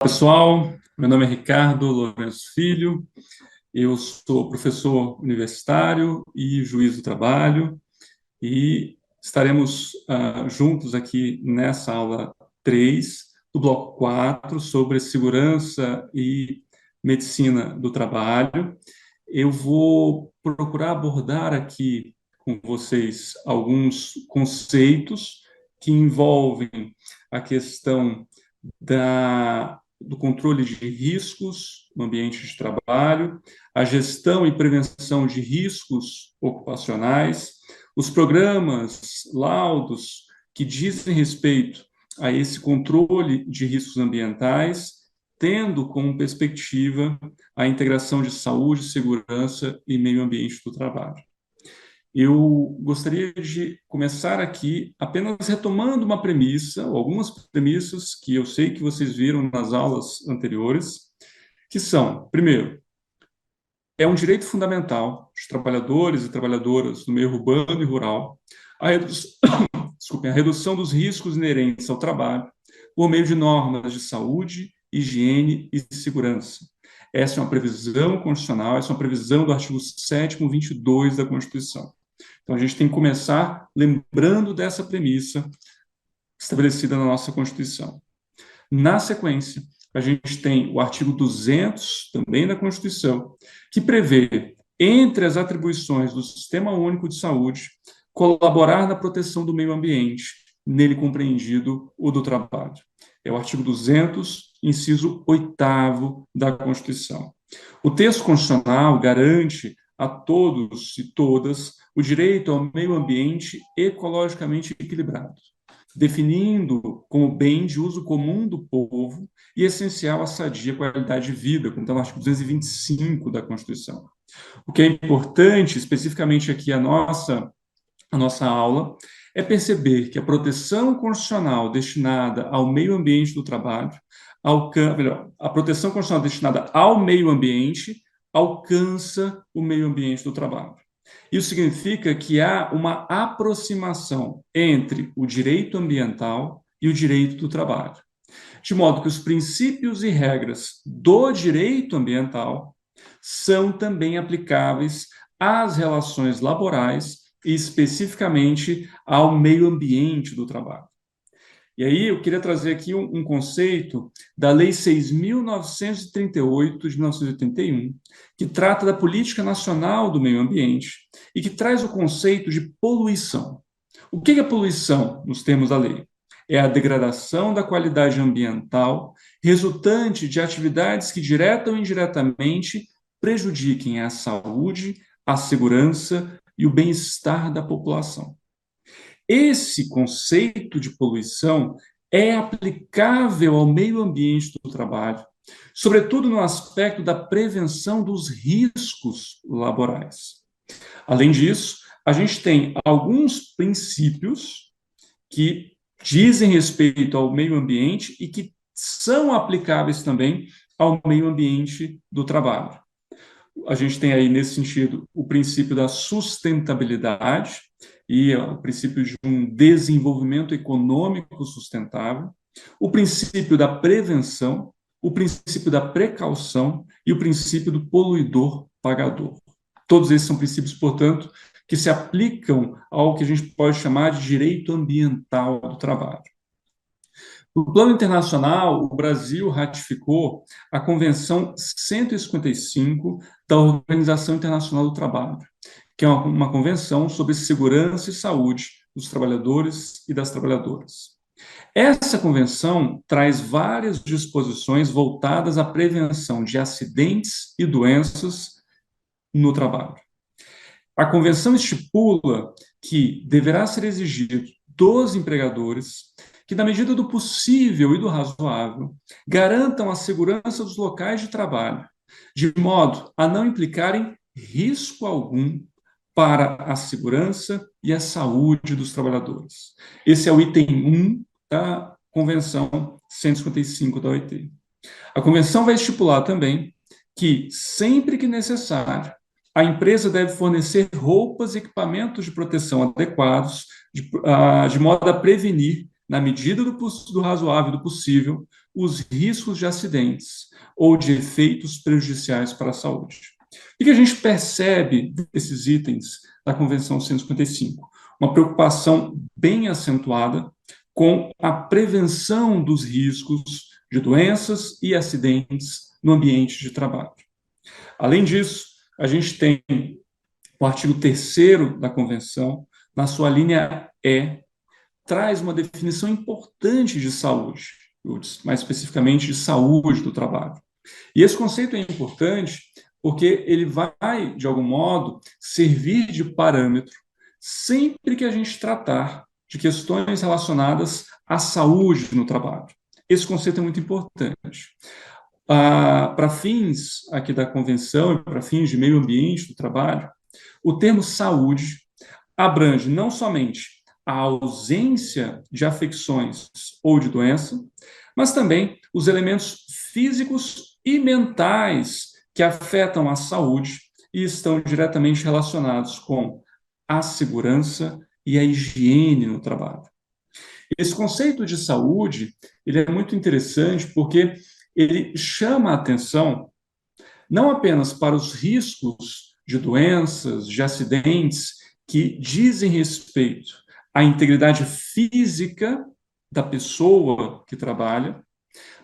Pessoal, meu nome é Ricardo Lourenço Filho, eu sou professor universitário e juiz do trabalho e estaremos juntos aqui nessa aula 3 do bloco 4 sobre segurança e medicina do trabalho. Eu vou procurar abordar aqui com vocês alguns conceitos que envolvem a questão do controle de riscos no ambiente de trabalho, a gestão e prevenção de riscos ocupacionais, os programas, laudos que dizem respeito a esse controle de riscos ambientais, tendo como perspectiva a integração de saúde, segurança e meio ambiente do trabalho. Eu gostaria de começar aqui apenas retomando uma premissa, ou algumas premissas que eu sei que vocês viram nas aulas anteriores, que são, primeiro, é um direito fundamental dos trabalhadores e trabalhadoras do meio urbano e rural a redução, a redução dos riscos inerentes ao trabalho por meio de normas de saúde, higiene e segurança. Essa é uma previsão constitucional, essa é uma previsão do artigo 7º, 22 da Constituição. Então, a gente tem que começar lembrando dessa premissa estabelecida na nossa Constituição. Na sequência, a gente tem o artigo 200, também da Constituição, que prevê, entre as atribuições do Sistema Único de Saúde, colaborar na proteção do meio ambiente, nele compreendido o do trabalho. É o artigo 200, inciso 8º da Constituição. O texto constitucional garante a todos e todas o direito ao meio ambiente ecologicamente equilibrado, definindo como bem de uso comum do povo e essencial à sadia qualidade de vida, como está no artigo 225 da Constituição. O que é importante, especificamente aqui a nossa aula, é perceber que a proteção constitucional destinada ao meio ambiente do trabalho, a proteção constitucional destinada ao meio ambiente alcança o meio ambiente do trabalho. Isso significa que há uma aproximação entre o direito ambiental e o direito do trabalho, de modo que os princípios e regras do direito ambiental são também aplicáveis às relações laborais e especificamente ao meio ambiente do trabalho. E aí eu queria trazer aqui um conceito da Lei 6.938 de 1981, que trata da Política Nacional do Meio Ambiente e que traz o conceito de poluição. O que é poluição nos termos da lei? É a degradação da qualidade ambiental resultante de atividades que direta ou indiretamente prejudiquem a saúde, a segurança e o bem-estar da população. Esse conceito de poluição é aplicável ao meio ambiente do trabalho, sobretudo no aspecto da prevenção dos riscos laborais. Além disso, a gente tem alguns princípios que dizem respeito ao meio ambiente e que são aplicáveis também ao meio ambiente do trabalho. A gente tem aí, nesse sentido, o princípio da sustentabilidade e o princípio de um desenvolvimento econômico sustentável, o princípio da prevenção, o princípio da precaução e o princípio do poluidor pagador. Todos esses são princípios, portanto, que se aplicam ao que a gente pode chamar de direito ambiental do trabalho. No plano internacional, o Brasil ratificou a Convenção 155 da Organização Internacional do Trabalho, que é uma convenção sobre segurança e saúde dos trabalhadores e das trabalhadoras. Essa convenção traz várias disposições voltadas à prevenção de acidentes e doenças no trabalho. A convenção estipula que deverá ser exigido dos empregadores que, na medida do possível e do razoável, garantam a segurança dos locais de trabalho, de modo a não implicarem risco algum para a segurança e a saúde dos trabalhadores. Esse é o item 1 da Convenção 155 da OIT. A Convenção vai estipular também que, sempre que necessário, a empresa deve fornecer roupas e equipamentos de proteção adequados, de modo a prevenir na medida do razoável, do possível, os riscos de acidentes ou de efeitos prejudiciais para a saúde. O que a gente percebe desses itens da Convenção 155? Uma preocupação bem acentuada com a prevenção dos riscos de doenças e acidentes no ambiente de trabalho. Além disso, a gente tem o artigo 3º da Convenção, na sua linha E, traz uma definição importante de saúde, mais especificamente de saúde do trabalho. E esse conceito é importante porque ele vai, de algum modo, servir de parâmetro sempre que a gente tratar de questões relacionadas à saúde no trabalho. Esse conceito é muito importante. Para fins aqui da convenção e para fins de meio ambiente do trabalho, o termo saúde abrange não somente a ausência de afecções ou de doença, mas também os elementos físicos e mentais que afetam a saúde e estão diretamente relacionados com a segurança e a higiene no trabalho. Esse conceito de saúde, ele é muito interessante porque ele chama a atenção não apenas para os riscos de doenças, de acidentes que dizem respeito à integridade física da pessoa que trabalha,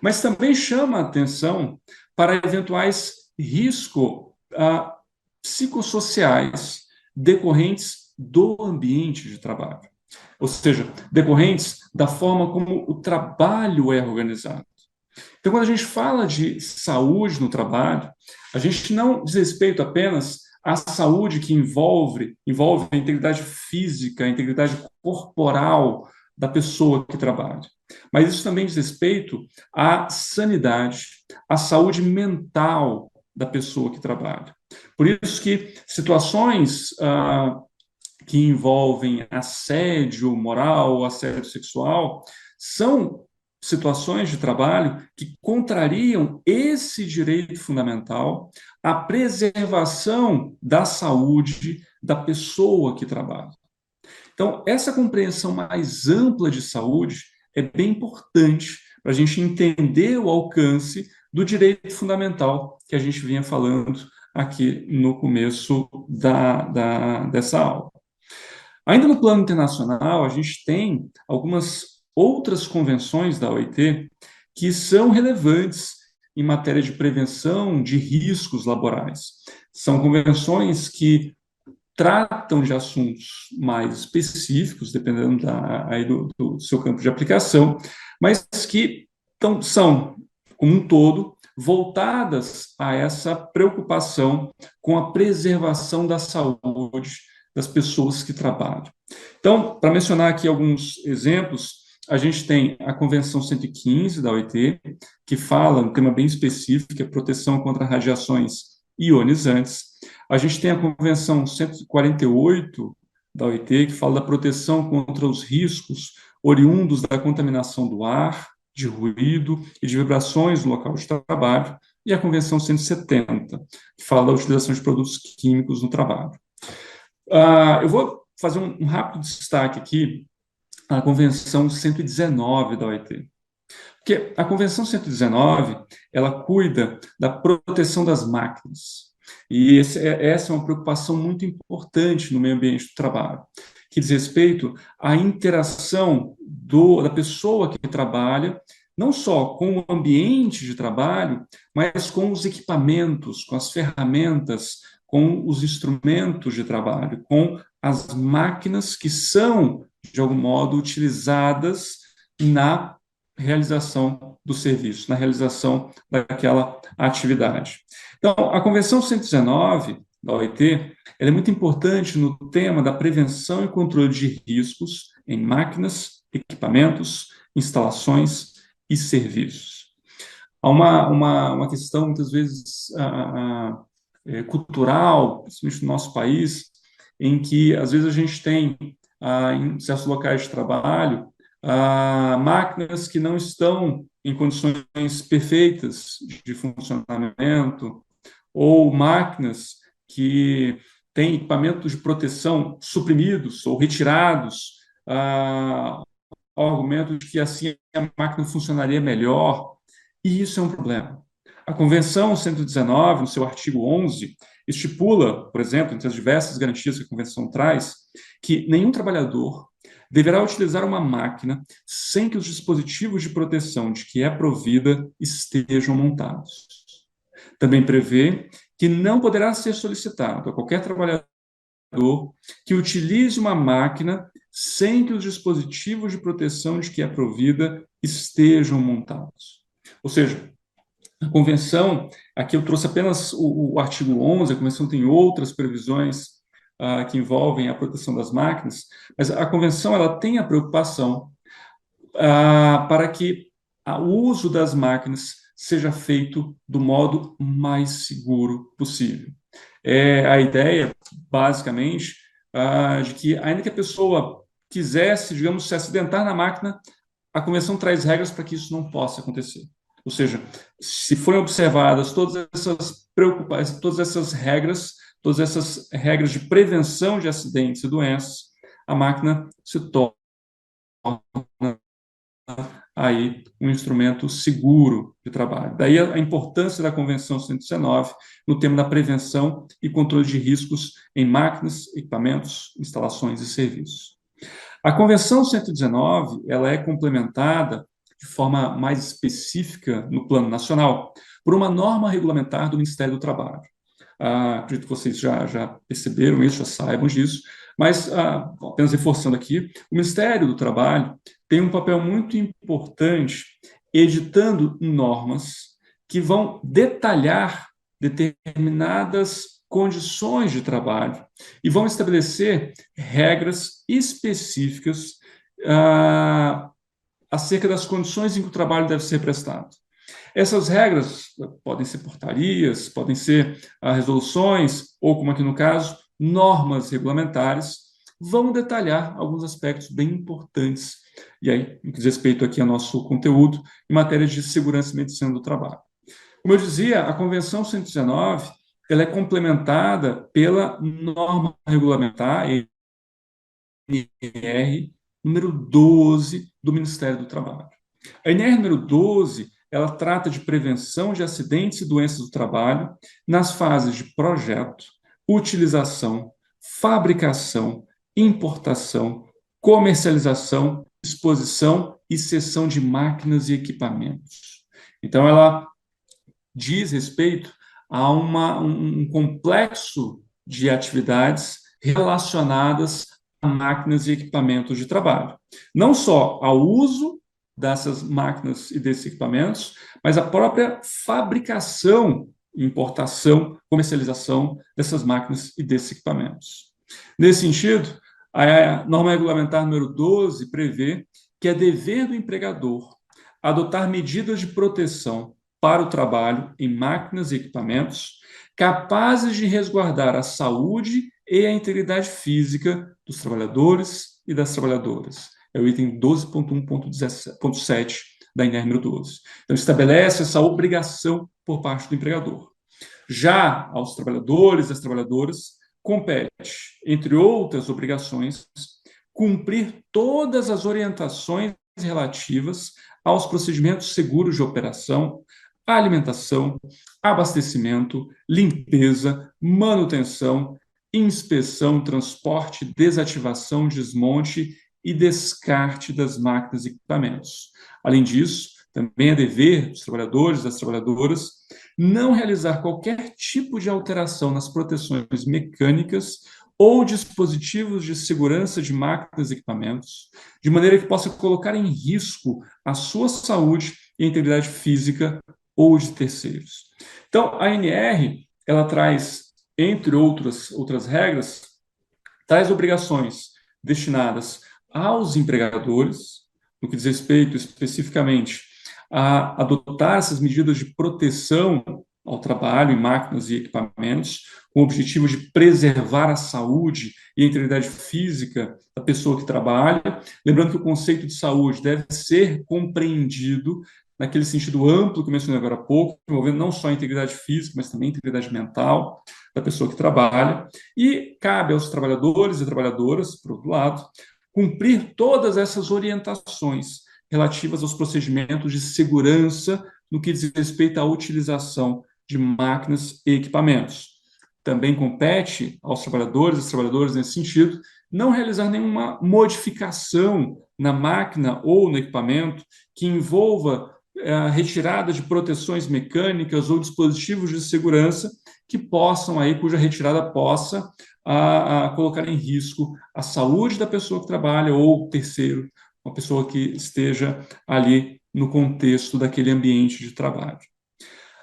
mas também chama a atenção para eventuais riscos psicossociais decorrentes do ambiente de trabalho, ou seja, decorrentes da forma como o trabalho é organizado. Então, quando a gente fala de saúde no trabalho, a gente não diz respeito apenas à saúde que envolve a integridade física, a integridade corporal da pessoa que trabalha. Mas isso também diz respeito à sanidade, à saúde mental da pessoa que trabalha. Por isso que situações que envolvem assédio moral, assédio sexual, são situações de trabalho que contrariam esse direito fundamental à preservação da saúde da pessoa que trabalha. Então, essa compreensão mais ampla de saúde é bem importante para a gente entender o alcance do direito fundamental que a gente vinha falando aqui no começo dessa aula. Ainda no plano internacional, a gente tem algumas outras convenções da OIT que são relevantes em matéria de prevenção de riscos laborais. São convenções que tratam de assuntos mais específicos, dependendo do seu campo de aplicação, mas que são, como um todo, voltadas a essa preocupação com a preservação da saúde das pessoas que trabalham. Então, para mencionar aqui alguns exemplos, a gente tem a Convenção 115 da OIT, que fala um tema bem específico, que é proteção contra radiações ionizantes. A gente tem a Convenção 148 da OIT, que fala da proteção contra os riscos oriundos da contaminação do ar, de ruído e de vibrações no local de trabalho, e a Convenção 170, que fala da utilização de produtos químicos no trabalho. Eu vou fazer um rápido destaque aqui à Convenção 119 da OIT. Porque a Convenção 119, ela cuida da proteção das máquinas. E essa é uma preocupação muito importante no meio ambiente do trabalho, que diz respeito à interação da pessoa que trabalha, não só com o ambiente de trabalho, mas com os equipamentos, com as ferramentas, com os instrumentos de trabalho, com as máquinas que são, de algum modo, utilizadas na realização do serviço, na realização daquela atividade. Então, a Convenção 119 da OIT, ela é muito importante no tema da prevenção e controle de riscos em máquinas, equipamentos, instalações e serviços. Há uma questão, muitas vezes, cultural, principalmente no nosso país, em que, às vezes, a gente tem, em certos locais de trabalho, máquinas que não estão em condições perfeitas de funcionamento, ou máquinas que têm equipamentos de proteção suprimidos ou retirados, ao argumento de que assim a máquina funcionaria melhor, e isso é um problema. A Convenção 119, no seu artigo 11, estipula, por exemplo, entre as diversas garantias que a Convenção traz, que nenhum trabalhador deverá utilizar uma máquina sem que os dispositivos de proteção de que é provida estejam montados. Também prevê que não poderá ser solicitado a qualquer trabalhador que utilize uma máquina sem que os dispositivos de proteção de que é provida estejam montados. Ou seja, a convenção, aqui eu trouxe apenas o artigo 11, a convenção tem outras previsões que envolvem a proteção das máquinas, mas a convenção ela tem a preocupação para que o uso das máquinas seja feito do modo mais seguro possível. É a ideia, basicamente, de que, ainda que a pessoa quisesse, digamos, se acidentar na máquina, a convenção traz regras para que isso não possa acontecer. Ou seja, se forem observadas todas essas preocupações, todas essas regras de prevenção de acidentes e doenças, a máquina se torna aí um instrumento seguro de trabalho. Daí a importância da Convenção 119 no tema da prevenção e controle de riscos em máquinas, equipamentos, instalações e serviços. A Convenção 119 ela é complementada de forma mais específica no plano nacional por uma norma regulamentar do Ministério do Trabalho. Acredito que vocês já perceberam isso, já saibam disso, mas apenas reforçando aqui, o Ministério do Trabalho tem um papel muito importante editando normas que vão detalhar determinadas condições de trabalho e vão estabelecer regras específicas acerca das condições em que o trabalho deve ser prestado. Essas regras podem ser portarias, podem ser resoluções, ou, como aqui no caso, normas regulamentares, vão detalhar alguns aspectos bem importantes, e aí, no que diz respeito aqui ao nosso conteúdo, em matéria de segurança e medicina do trabalho. Como eu dizia, a Convenção 119 ela é complementada pela norma regulamentar, NR, número 12 do Ministério do Trabalho. A NR número 12 ela trata de prevenção de acidentes e doenças do trabalho nas fases de projeto, utilização, fabricação, importação, comercialização, exposição e cessão de máquinas e equipamentos. Então, ela diz respeito a um complexo de atividades relacionadas a máquinas e equipamentos de trabalho. Não só ao uso dessas máquinas e desses equipamentos, mas a própria fabricação, importação, comercialização dessas máquinas e desses equipamentos. Nesse sentido, a norma regulamentar número 12 prevê que é dever do empregador adotar medidas de proteção para o trabalho em máquinas e equipamentos capazes de resguardar a saúde e a integridade física dos trabalhadores e das trabalhadoras. É o item 12.1.7 da NR número 12. Então, estabelece essa obrigação por parte do empregador. Já aos trabalhadores e às trabalhadoras, compete, entre outras obrigações, cumprir todas as orientações relativas aos procedimentos seguros de operação, alimentação, abastecimento, limpeza, manutenção, inspeção, transporte, desativação, desmonte e descarte das máquinas e equipamentos. Além disso, também é dever dos trabalhadores e das trabalhadoras não realizar qualquer tipo de alteração nas proteções mecânicas ou dispositivos de segurança de máquinas e equipamentos, de maneira que possa colocar em risco a sua saúde e a integridade física ou de terceiros. Então, a ANR, ela traz, entre outras regras, traz obrigações destinadas aos empregadores, no que diz respeito especificamente a adotar essas medidas de proteção ao trabalho em máquinas e equipamentos, com o objetivo de preservar a saúde e a integridade física da pessoa que trabalha. Lembrando que o conceito de saúde deve ser compreendido naquele sentido amplo que eu mencionei agora há pouco, envolvendo não só a integridade física, mas também a integridade mental da pessoa que trabalha. E cabe aos trabalhadores e trabalhadoras, por outro lado, cumprir todas essas orientações relativas aos procedimentos de segurança no que diz respeito à utilização de máquinas e equipamentos. Também compete aos trabalhadores e às trabalhadoras, nesse sentido, não realizar nenhuma modificação na máquina ou no equipamento que envolva a retirada de proteções mecânicas ou dispositivos de segurança que possam aí, cuja retirada possa colocar em risco a saúde da pessoa que trabalha ou terceiro, uma pessoa que esteja ali no contexto daquele ambiente de trabalho.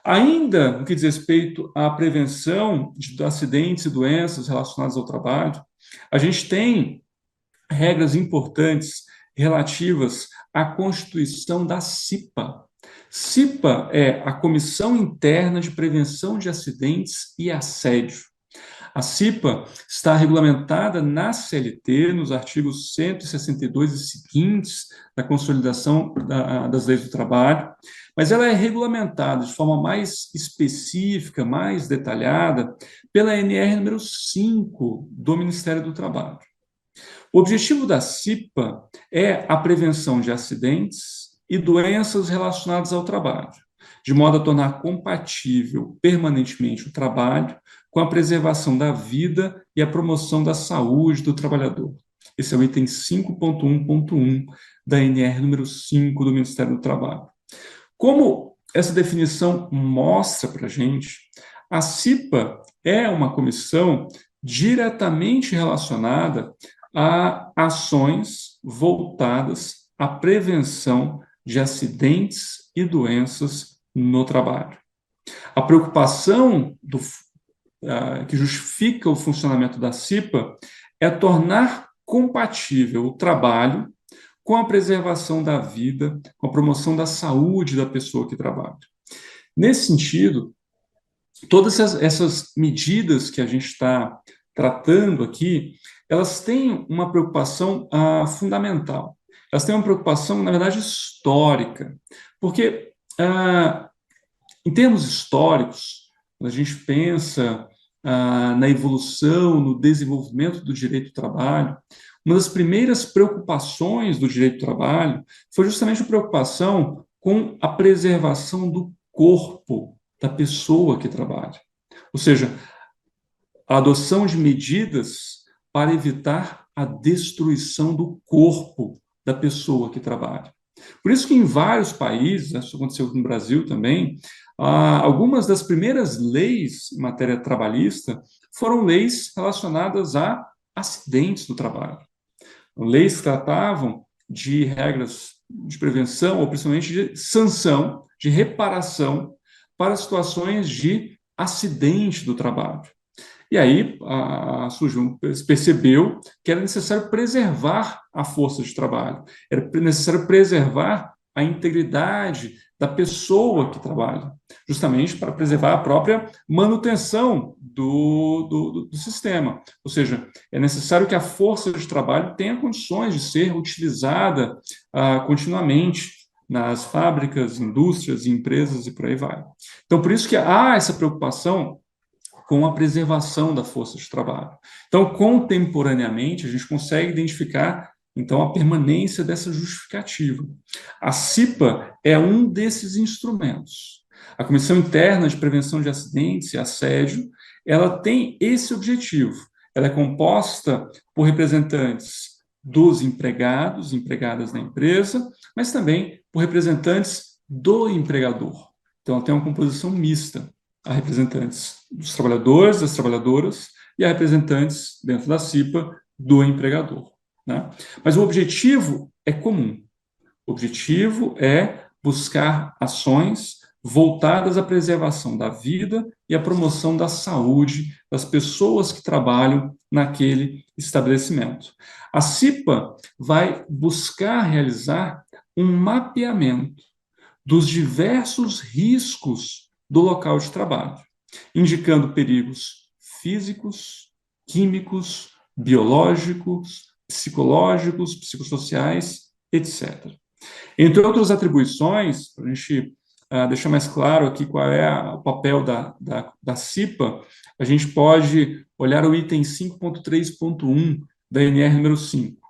Ainda no que diz respeito à prevenção de acidentes e doenças relacionadas ao trabalho, a gente tem regras importantes relativas à constituição da CIPA. CIPA é a Comissão Interna de Prevenção de Acidentes e Assédio. A CIPA está regulamentada na CLT, nos artigos 162 e seguintes da Consolidação das Leis do Trabalho, mas ela é regulamentada de forma mais específica, mais detalhada, pela NR número 5 do Ministério do Trabalho. O objetivo da CIPA é a prevenção de acidentes e doenças relacionadas ao trabalho, de modo a tornar compatível permanentemente o trabalho com a preservação da vida e a promoção da saúde do trabalhador. Esse é o item 5.1.1 da NR número 5 do Ministério do Trabalho. Como essa definição mostra para a gente, a CIPA é uma comissão diretamente relacionada a ações voltadas à prevenção de acidentes e doenças no trabalho. A preocupação que justifica o funcionamento da CIPA é tornar compatível o trabalho com a preservação da vida, com a promoção da saúde da pessoa que trabalha. Nesse sentido, todas essas medidas que a gente está tratando aqui, elas têm uma preocupação fundamental. Elas têm uma preocupação, na verdade, histórica, porque, em termos históricos, quando a gente pensa na evolução, no desenvolvimento do direito do trabalho, uma das primeiras preocupações do direito do trabalho foi justamente a preocupação com a preservação do corpo da pessoa que trabalha. Ou seja, a adoção de medidas para evitar a destruição do corpo da pessoa que trabalha. Por isso que em vários países, isso aconteceu no Brasil também, algumas das primeiras leis em matéria trabalhista foram leis relacionadas a acidentes do trabalho. Leis que tratavam de regras de prevenção, ou principalmente de sanção, de reparação para situações de acidente do trabalho. E aí percebeu que era necessário preservar a força de trabalho, era necessário preservar a integridade da pessoa que trabalha, justamente para preservar a própria manutenção do sistema. Ou seja, é necessário que a força de trabalho tenha condições de ser utilizada continuamente nas fábricas, indústrias, empresas e por aí vai. Então, por isso que há essa preocupação com a preservação da força de trabalho. Então, contemporaneamente, a gente consegue identificar, então, a permanência dessa justificativa. A CIPA é um desses instrumentos. A Comissão Interna de Prevenção de Acidentes e Assédio, ela tem esse objetivo. Ela é composta por representantes dos empregados, empregadas na empresa, mas também por representantes do empregador. Então, ela tem uma composição mista. Há representantes dos trabalhadores, das trabalhadoras, e há representantes, dentro da CIPA, do empregador. Né? Mas o objetivo é comum. O objetivo é buscar ações voltadas à preservação da vida e à promoção da saúde das pessoas que trabalham naquele estabelecimento. A CIPA vai buscar realizar um mapeamento dos diversos riscos do local de trabalho, indicando perigos físicos, químicos, biológicos, psicológicos, psicossociais, etc. Entre outras atribuições, para a gente deixar mais claro aqui qual é o papel da CIPA, a gente pode olhar o item 5.3.1 da NR número 5.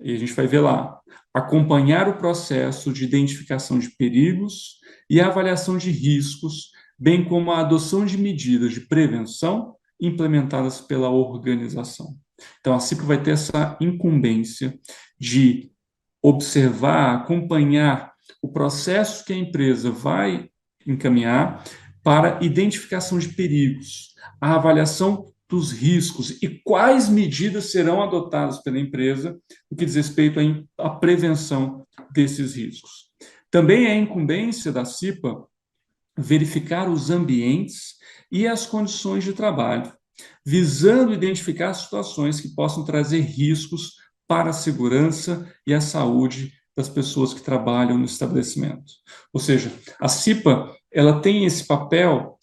E a gente vai ver lá, acompanhar o processo de identificação de perigos e a avaliação de riscos, bem como a adoção de medidas de prevenção implementadas pela organização. Então, a CIPA vai ter essa incumbência de observar, acompanhar o processo que a empresa vai encaminhar para identificação de perigos, a avaliação dos riscos e quais medidas serão adotadas pela empresa no que diz respeito à prevenção desses riscos. Também é incumbência da CIPA verificar os ambientes e as condições de trabalho, visando identificar situações que possam trazer riscos para a segurança e a saúde das pessoas que trabalham no estabelecimento. Ou seja, a CIPA ela tem esse papel,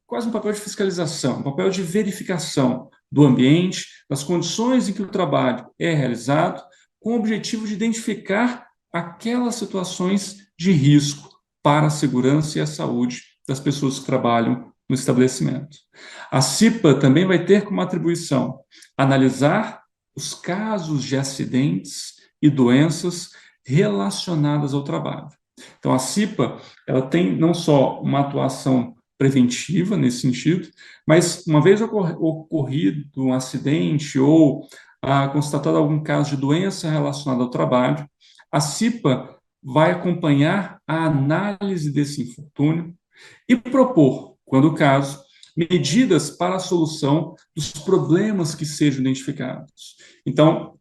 quase um papel de fiscalização, um papel de verificação do ambiente, das condições em que o trabalho é realizado, com o objetivo de identificar aquelas situações de risco para a segurança e a saúde das pessoas que trabalham no estabelecimento. A CIPA também vai ter como atribuição analisar os casos de acidentes e doenças relacionadas ao trabalho. Então, a CIPA ela tem não só uma atuação preventiva nesse sentido, mas uma vez ocorrido um acidente ou constatado algum caso de doença relacionada ao trabalho, a CIPA vai acompanhar a análise desse infortúnio e propor, quando o caso, medidas para a solução dos problemas que sejam identificados. Então,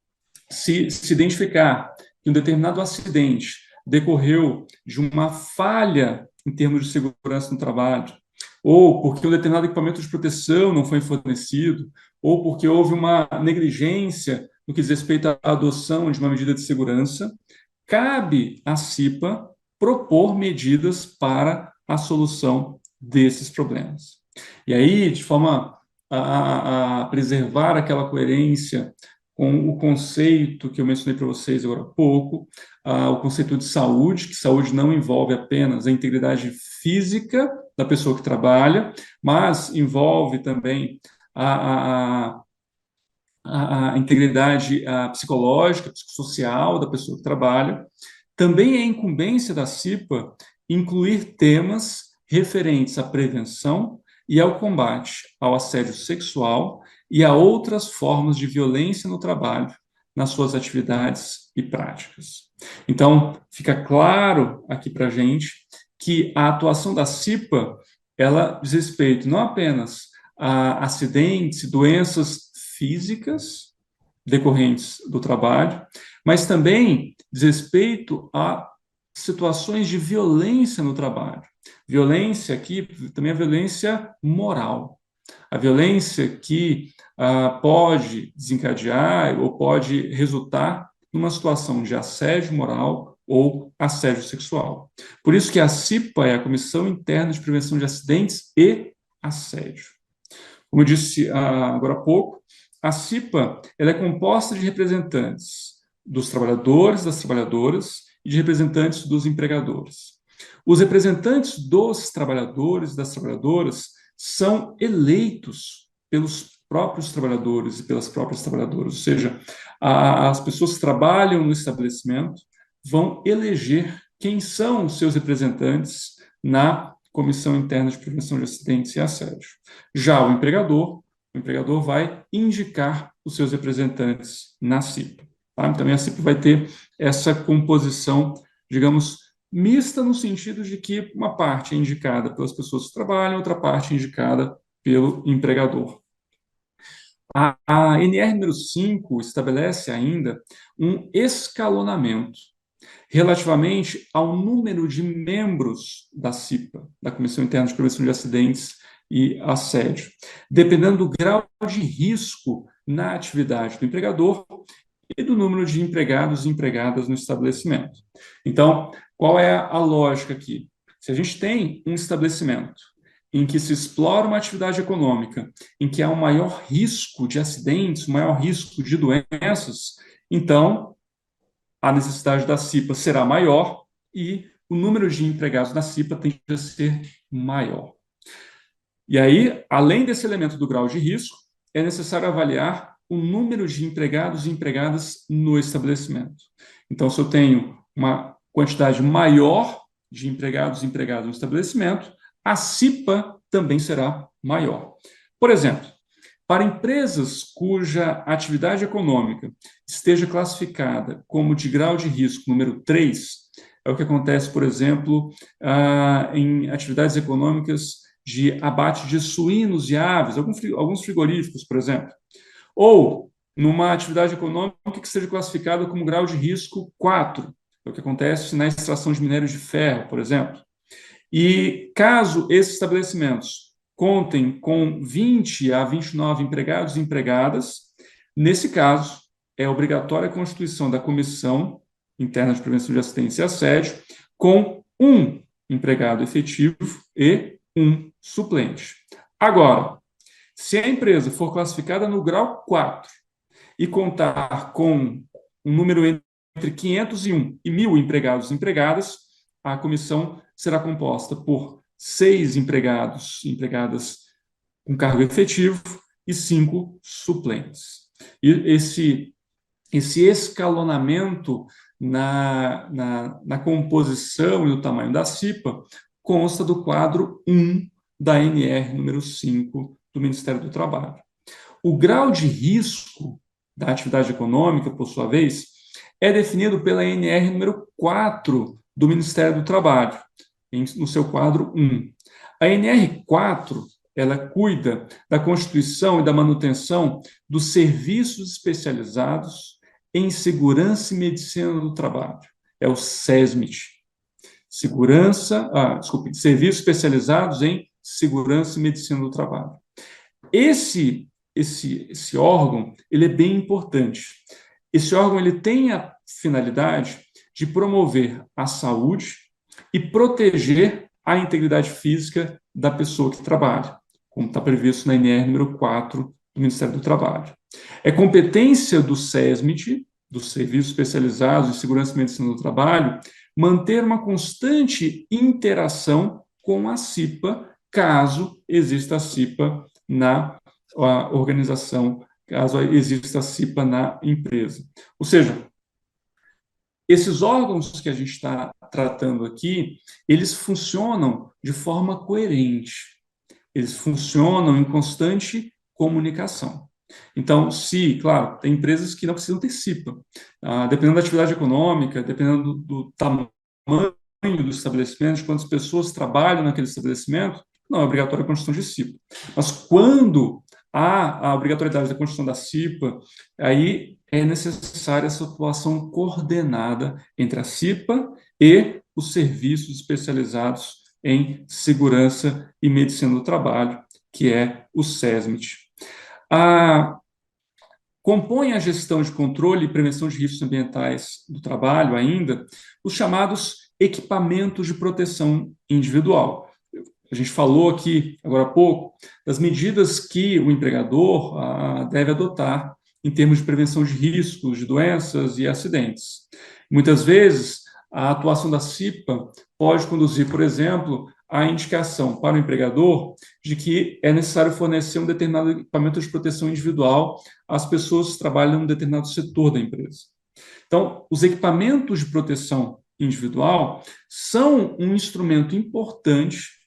se identificar que um determinado acidente decorreu de uma falha em termos de segurança no trabalho, ou porque um determinado equipamento de proteção não foi fornecido, ou porque houve uma negligência no que diz respeito à adoção de uma medida de segurança, cabe à CIPA propor medidas para a solução desses problemas. E aí, de forma a preservar aquela coerência com o conceito que eu mencionei para vocês agora há pouco, o conceito de saúde, que saúde não envolve apenas a integridade física da pessoa que trabalha, mas envolve também a integridade psicológica, psicossocial da pessoa que trabalha. Também é incumbência da CIPA incluir temas referentes à prevenção e ao combate ao assédio sexual e a outras formas de violência no trabalho nas suas atividades e práticas. Então, fica claro aqui para a gente que a atuação da CIPA ela diz respeito não apenas a acidentes e doenças físicas decorrentes do trabalho, mas também diz respeito a situações de violência no trabalho. Violência aqui também é violência moral. A violência que pode desencadear ou pode resultar numa situação de assédio moral ou assédio sexual. Por isso que a CIPA é a Comissão Interna de Prevenção de Acidentes e Assédio. Como eu disse agora há pouco, a CIPA ela é composta de representantes dos trabalhadores, das trabalhadoras e de representantes dos empregadores. Os representantes dos trabalhadores e das trabalhadoras são eleitos pelos próprios trabalhadores e pelas próprias trabalhadoras, ou seja, as pessoas que trabalham no estabelecimento vão eleger quem são os seus representantes na Comissão Interna de Prevenção de Acidentes e Assédio. Já o empregador vai indicar os seus representantes na CIPA. Tá? Também a CIPA vai ter essa composição, digamos, mista no sentido de que uma parte é indicada pelas pessoas que trabalham, outra parte é indicada pelo empregador. A NR número 5 estabelece ainda um escalonamento relativamente ao número de membros da CIPA, da Comissão Interna de Prevenção de Acidentes e Assédio, dependendo do grau de risco na atividade do empregador e do número de empregados e empregadas no estabelecimento. Então, qual é a lógica aqui? Se a gente tem um estabelecimento em que se explora uma atividade econômica, em que há um maior risco de acidentes, um maior risco de doenças, então a necessidade da CIPA será maior e o número de empregados da CIPA tende a ser maior. E aí, além desse elemento do grau de risco, é necessário avaliar o número de empregados e empregadas no estabelecimento. Então, se eu tenho uma quantidade maior de empregados e empregadas no estabelecimento, a CIPA também será maior. Por exemplo, para empresas cuja atividade econômica esteja classificada como de grau de risco número 3, é o que acontece, por exemplo, em atividades econômicas de abate de suínos e aves, alguns frigoríficos, por exemplo, ou numa atividade econômica que esteja classificada como grau de risco 4, é o que acontece na extração de minério de ferro, por exemplo. E caso esses estabelecimentos contem com 20 a 29 empregados e empregadas, nesse caso, é obrigatória a constituição da Comissão Interna de Prevenção de Assistência e Assédio com um empregado efetivo e um suplente. Agora, se a empresa for classificada no grau 4 e contar com um número entre 501 e 1.000 empregados e empregadas, a comissão será composta por 6 empregados e empregadas com cargo efetivo e 5 suplentes. E esse escalonamento na composição e no tamanho da CIPA consta do quadro 1 da NR número 5 do Ministério do Trabalho. O grau de risco da atividade econômica, por sua vez, é definido pela NR número 4 do Ministério do Trabalho, no seu quadro 1. A NR 4, ela cuida da constituição e da manutenção dos serviços especializados em segurança e medicina do trabalho. É o SESMIT. Serviços especializados em segurança e medicina do trabalho. Esse órgão, ele é bem importante. Esse órgão, ele tem a finalidade de promover a saúde e proteger a integridade física da pessoa que trabalha, como está previsto na NR número 4 do Ministério do Trabalho. É competência do SESMIT, dos Serviços Especializados em Segurança e Medicina do Trabalho, manter uma constante interação com a CIPA, caso exista a CIPA na organização, caso exista a CIPA na empresa. Ou seja, esses órgãos que a gente está tratando aqui, eles funcionam de forma coerente, eles funcionam em constante comunicação. Então, claro, tem empresas que não precisam ter CIPA, dependendo da atividade econômica, dependendo do tamanho do estabelecimento, de quantas pessoas trabalham naquele estabelecimento, não é obrigatória a constituição de CIPA. Mas quando há a obrigatoriedade da constituição da CIPA, aí é necessária essa atuação coordenada entre a CIPA e os serviços especializados em segurança e medicina do trabalho, que é o SESMIT. Compõe a gestão de controle e prevenção de riscos ambientais do trabalho ainda os chamados equipamentos de proteção individual. A gente falou aqui, agora há pouco, das medidas que o empregador deve adotar em termos de prevenção de riscos, de doenças e acidentes. Muitas vezes, a atuação da CIPA pode conduzir, por exemplo, à indicação para o empregador de que é necessário fornecer um determinado equipamento de proteção individual às pessoas que trabalham em um determinado setor da empresa. Então, os equipamentos de proteção individual são um instrumento importante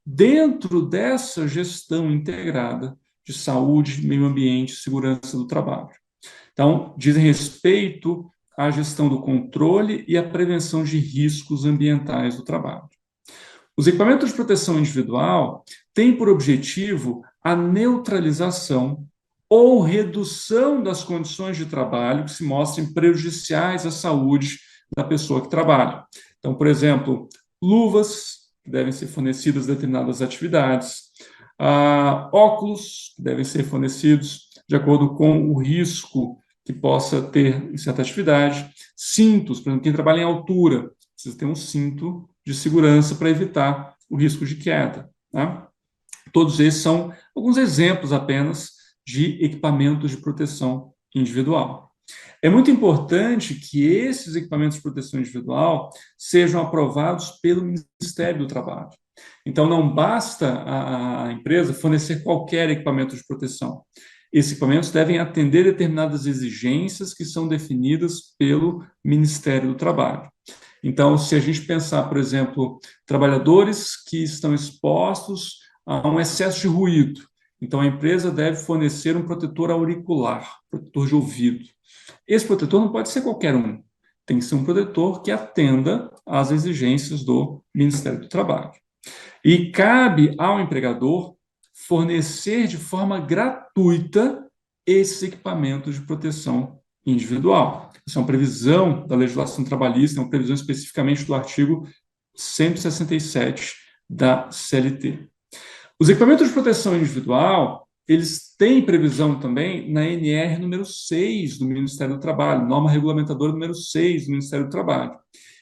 dentro dessa gestão integrada de saúde, meio ambiente e segurança do trabalho. Então, dizem respeito à gestão do controle e à prevenção de riscos ambientais do trabalho. Os equipamentos de proteção individual têm por objetivo a neutralização ou redução das condições de trabalho que se mostrem prejudiciais à saúde da pessoa que trabalha. Então, por exemplo, luvas que devem ser fornecidas a determinadas atividades, óculos que devem ser fornecidos de acordo com o risco que possa ter em certa atividade, cintos, por exemplo, quem trabalha em altura precisa ter um cinto de segurança para evitar o risco de queda. Tá? Todos esses são alguns exemplos apenas de equipamentos de proteção individual. É muito importante que esses equipamentos de proteção individual sejam aprovados pelo Ministério do Trabalho. Então, não basta a empresa fornecer qualquer equipamento de proteção. Esses equipamentos devem atender determinadas exigências que são definidas pelo Ministério do Trabalho. Então, se a gente pensar, por exemplo, trabalhadores que estão expostos a um excesso de ruído, então a empresa deve fornecer um protetor auricular, protetor de ouvido. Esse protetor não pode ser qualquer um, tem que ser um protetor que atenda às exigências do Ministério do Trabalho. E cabe ao empregador fornecer de forma gratuita esses equipamentos de proteção individual. Isso é uma previsão da legislação trabalhista, é uma previsão especificamente do artigo 167 da CLT. Os equipamentos de proteção individual, eles têm previsão também na NR número 6 do Ministério do Trabalho, norma regulamentadora número 6 do Ministério do Trabalho,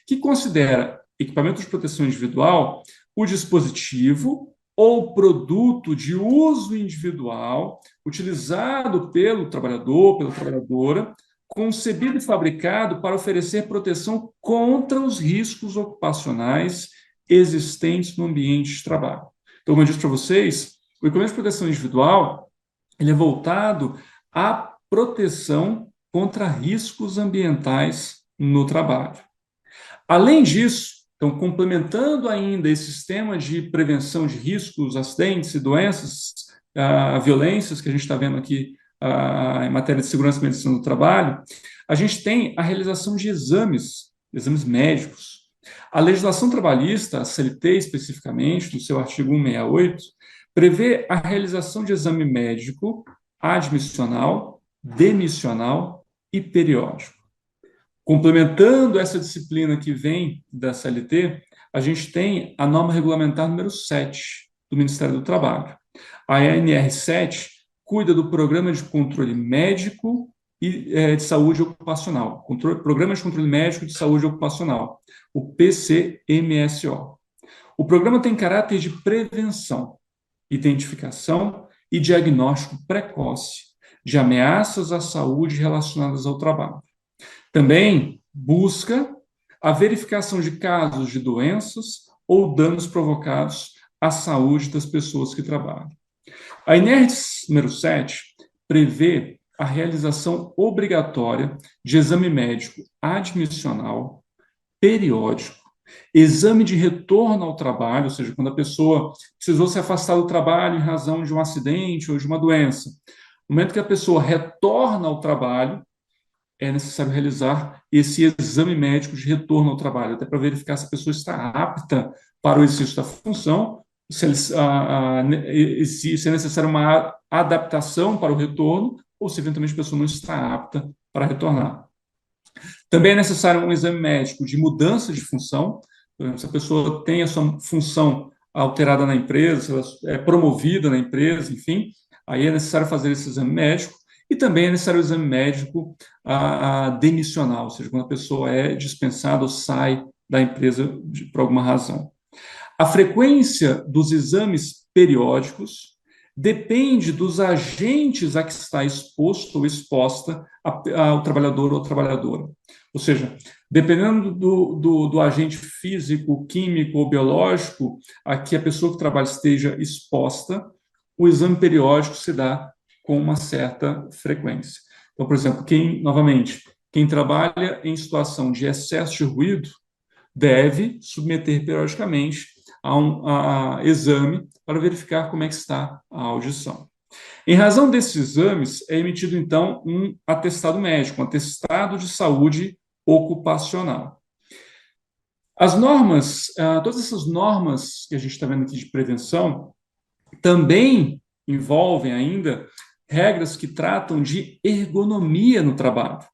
que considera equipamento de proteção individual o dispositivo ou produto de uso individual utilizado pelo trabalhador, pela trabalhadora, concebido e fabricado para oferecer proteção contra os riscos ocupacionais existentes no ambiente de trabalho. Então, como eu disse para vocês, o equipamento de proteção individual ele é voltado à proteção contra riscos ambientais no trabalho. Além disso, então, complementando ainda esse sistema de prevenção de riscos, acidentes e doenças, violências que a gente está vendo aqui em matéria de segurança e medicina do trabalho, a gente tem a realização de exames médicos. A legislação trabalhista, a CLT especificamente, no seu artigo 168, prevê a realização de exame médico admissional, demissional e periódico. Complementando essa disciplina que vem da CLT, a gente tem a norma regulamentar número 7 do Ministério do Trabalho. A ANR7 cuida do Programa de Controle Médico e de Saúde Ocupacional, Programa de Controle Médico de Saúde Ocupacional, o PCMSO. O programa tem caráter de prevenção, identificação e diagnóstico precoce de ameaças à saúde relacionadas ao trabalho. Também busca a verificação de casos de doenças ou danos provocados à saúde das pessoas que trabalham. A NR número 7 prevê a realização obrigatória de exame médico admissional, periódico, exame de retorno ao trabalho, ou seja, quando a pessoa precisou se afastar do trabalho em razão de um acidente ou de uma doença. No momento que a pessoa retorna ao trabalho, é necessário realizar esse exame médico de retorno ao trabalho, até para verificar se a pessoa está apta para o exercício da função, se é necessária uma adaptação para o retorno, ou se eventualmente a pessoa não está apta para retornar. Também é necessário um exame médico de mudança de função, se a pessoa tem a sua função alterada na empresa, se ela é promovida na empresa, enfim, aí é necessário fazer esse exame médico. E também é necessário o exame médico demissional, ou seja, quando a pessoa é dispensada ou sai da empresa por alguma razão. A frequência dos exames periódicos depende dos agentes a que está exposto ou exposta ao trabalhador ou trabalhadora. Ou seja, dependendo do agente físico, químico ou biológico a que a pessoa que trabalha esteja exposta, o exame periódico se dá com uma certa frequência. Então, por exemplo, quem trabalha em situação de excesso de ruído deve submeter periodicamente a um exame para verificar como é que está a audição. Em razão desses exames, é emitido, então, um atestado médico, um atestado de saúde ocupacional. As normas, todas essas normas que a gente está vendo aqui de prevenção, também envolvem ainda regras que tratam de ergonomia no trabalho.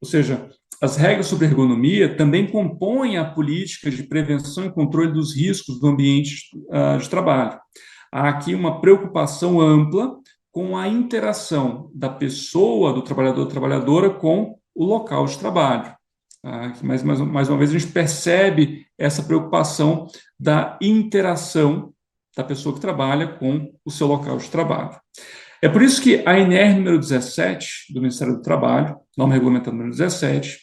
Ou seja, as regras sobre ergonomia também compõem a política de prevenção e controle dos riscos do ambiente de trabalho. Há aqui uma preocupação ampla com a interação da pessoa, do trabalhador ou trabalhadora, com o local de trabalho. Mais uma vez, a gente percebe essa preocupação da interação da pessoa que trabalha com o seu local de trabalho. É por isso que a NR número 17 do Ministério do Trabalho, norma regulamentar número 17,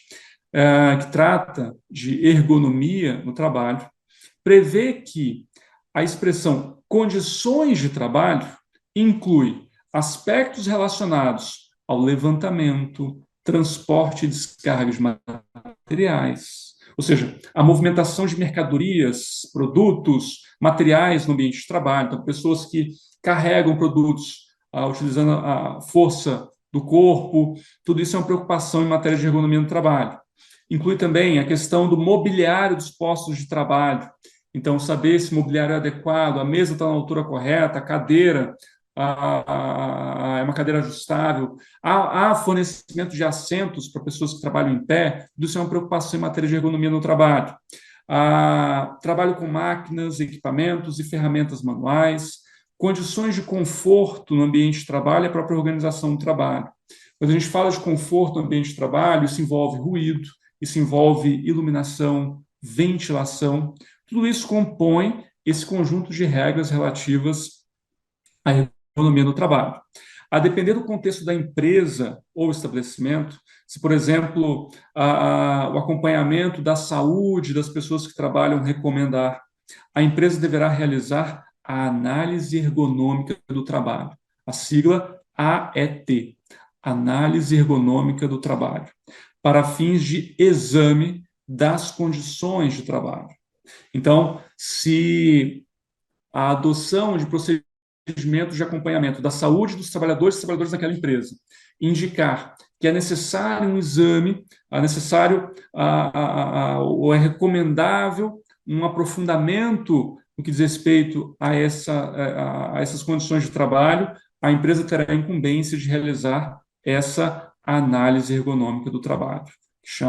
que trata de ergonomia no trabalho, prevê que a expressão condições de trabalho inclui aspectos relacionados ao levantamento, transporte e descarga de materiais, ou seja, a movimentação de mercadorias, produtos, materiais no ambiente de trabalho. Então, pessoas que carregam produtos utilizando a força do corpo, tudo isso é uma preocupação em matéria de ergonomia no trabalho. Inclui também a questão do mobiliário dos postos de trabalho. Então, saber se o mobiliário é adequado, a mesa está na altura correta, a cadeira é uma cadeira ajustável, há fornecimento de assentos para pessoas que trabalham em pé, tudo isso é uma preocupação em matéria de ergonomia no trabalho. Trabalho com máquinas, equipamentos e ferramentas manuais, condições de conforto no ambiente de trabalho e a própria organização do trabalho. Quando a gente fala de conforto no ambiente de trabalho, isso envolve ruído, isso envolve iluminação, ventilação, tudo isso compõe esse conjunto de regras relativas à ergonomia no trabalho. A depender do contexto da empresa ou estabelecimento, se, por exemplo, o acompanhamento da saúde das pessoas que trabalham recomendar, a empresa deverá realizar a análise ergonômica do trabalho, a sigla AET, Análise Ergonômica do Trabalho, para fins de exame das condições de trabalho. Então, se a adoção de procedimentos de acompanhamento da saúde dos trabalhadores e trabalhadoras daquela empresa indicar que é necessário um exame, é necessário ou é recomendável um aprofundamento no que diz respeito a essas condições de trabalho, a empresa terá a incumbência de realizar essa análise ergonômica do trabalho, que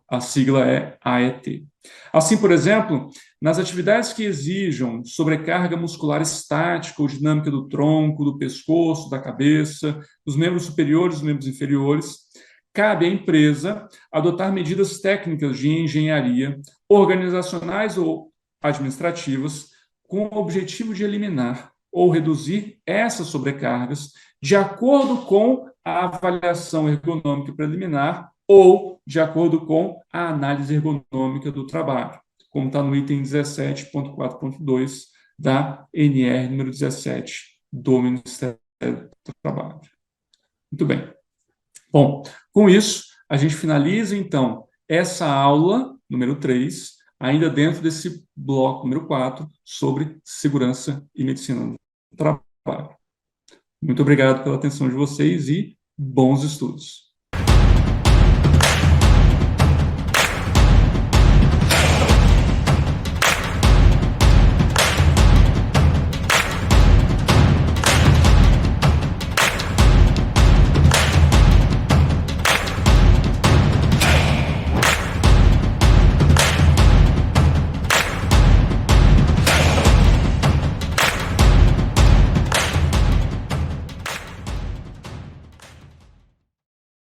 a sigla é AET. Assim, por exemplo, nas atividades que exijam sobrecarga muscular estática ou dinâmica do tronco, do pescoço, da cabeça, dos membros superiores e dos membros inferiores, cabe à empresa adotar medidas técnicas de engenharia, organizacionais ou administrativas, com o objetivo de eliminar ou reduzir essas sobrecargas de acordo com a avaliação ergonômica preliminar ou de acordo com a análise ergonômica do trabalho, como está no item 17.4.2 da NR número 17 do Ministério do Trabalho. Muito bem. Bom, com isso, a gente finaliza, então, essa aula número 3, ainda dentro desse bloco número 4, sobre segurança e medicina do trabalho. Muito obrigado pela atenção de vocês e bons estudos.